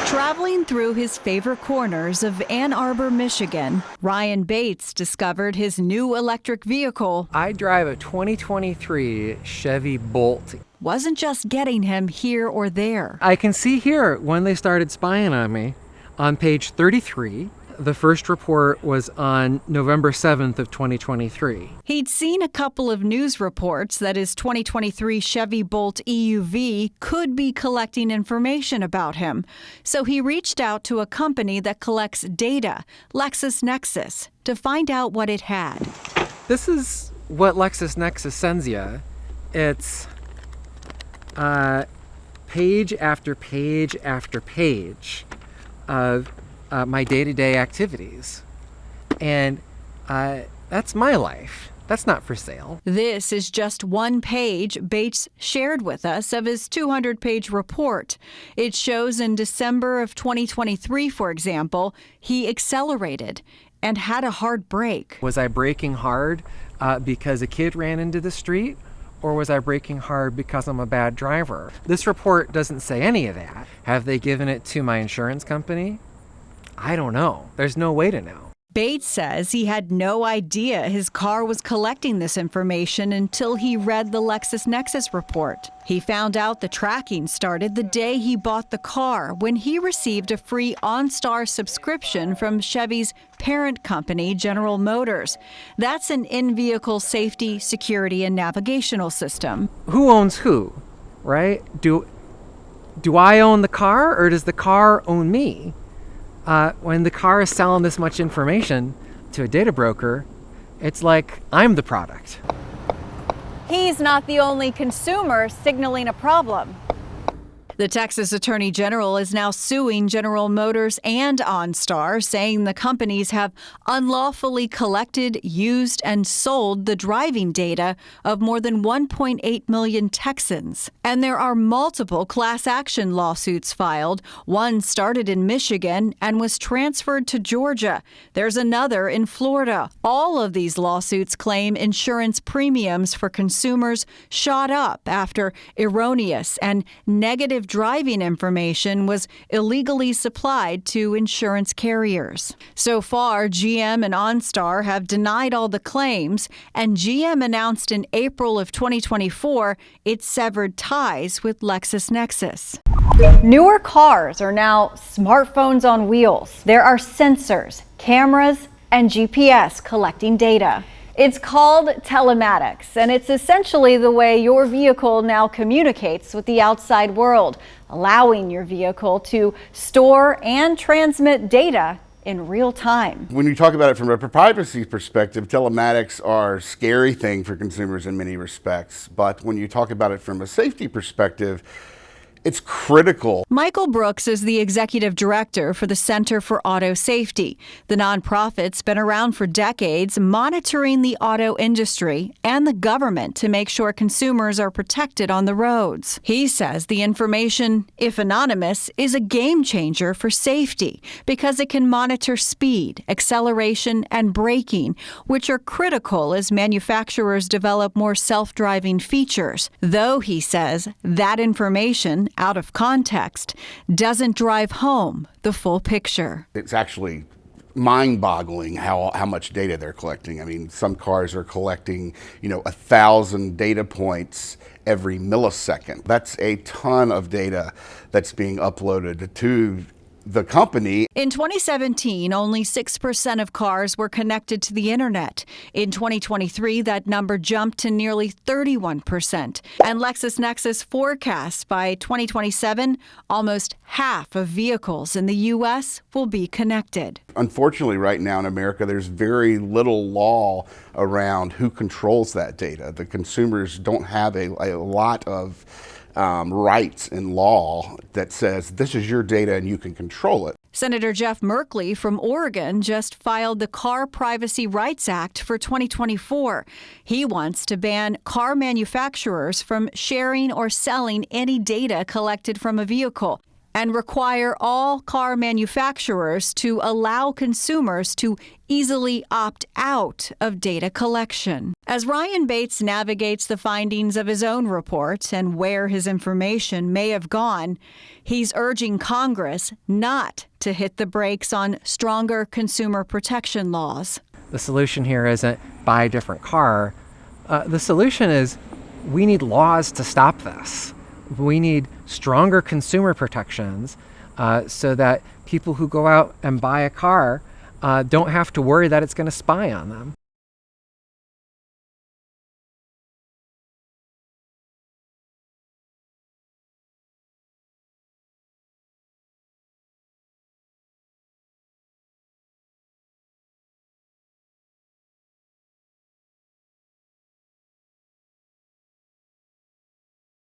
Traveling through his favorite corners of Ann Arbor, Michigan, Ryan Bates discovered his new electric vehicle. I drive a 2023 Chevy Bolt. Wasn't just getting him here or there. I can see here when they started spying on me. On page 33, the first report was on November 7th of 2023. He'd seen a couple of news reports that his 2023 Chevy Bolt EUV could be collecting information about him. So he reached out to a company that collects data, LexisNexis, to find out what it had. This is what LexisNexis sends you. It's page after page after page of my day-to-day activities. And that's my life. That's not for sale. This is just one page Bates shared with us of his 200-page report. It shows in December of 2023, for example, he accelerated and had a hard break. Was I braking hard because a kid ran into the street? Or was I braking hard because I'm a bad driver? This report doesn't say any of that. Have they given it to my insurance company? I don't know. There's no way to know. Bates says he had no idea his car was collecting this information until he read the LexisNexis report. He found out the tracking started the day he bought the car, when he received a free OnStar subscription from Chevy's parent company, General Motors. That's an in-vehicle safety, security, and navigational system. Who owns who, right? Do I own the car, or does the car own me? When the car is selling this much information to a data broker, it's like I'm the product. He's not the only consumer signaling a problem. The Texas Attorney General is now suing General Motors and OnStar, saying the companies have unlawfully collected, used, and sold the driving data of more than 1.8 million Texans. And there are multiple class action lawsuits filed. One started in Michigan and was transferred to Georgia. There's another in Florida. All of these lawsuits claim insurance premiums for consumers shot up after erroneous and negative driving information was illegally supplied to insurance carriers. So far, GM and OnStar have denied all the claims, and GM announced in April of 2024 it severed ties with LexisNexis. Newer cars are now smartphones on wheels. There are sensors, cameras, and GPS collecting data. It's called telematics, and it's essentially the way your vehicle now communicates with the outside world, allowing your vehicle to store and transmit data in real time. When you talk about it from a privacy perspective, telematics are a scary thing for consumers in many respects. But when you talk about it from a safety perspective, it's critical. Michael Brooks is the executive director for the Center for Auto Safety. The nonprofit's been around for decades, monitoring the auto industry and the government to make sure consumers are protected on the roads. He says the information, if anonymous, is a game changer for safety because it can monitor speed, acceleration, and braking, which are critical as manufacturers develop more self-driving features. Though, he says, that information, out of context, doesn't drive home the full picture. It's actually mind-boggling how much data they're collecting. I mean, some cars are collecting, 1,000 data points every millisecond. That's a ton of data that's being uploaded to the company. In 2017, only 6% of cars were connected to the internet. In 2023, that number jumped to nearly 31%. And LexisNexis forecasts by 2027, almost half of vehicles in the U.S. will be connected. Unfortunately, right now in America, there's very little law around who controls that data. The consumers don't have a lot of rights in law that says this is your data and you can control it. Senator Jeff Merkley from Oregon just filed the Car Privacy Rights Act for 2024. He wants to ban car manufacturers from sharing or selling any data collected from a vehicle. and require all car manufacturers to allow consumers to easily opt out of data collection. As Ryan Bates navigates the findings of his own report and where his information may have gone, he's urging Congress not to hit the brakes on stronger consumer protection laws. The solution here isn't buy a different car. The solution is we need laws to stop this. We need stronger consumer protections so that people who go out and buy a car don't have to worry that it's going to spy on them.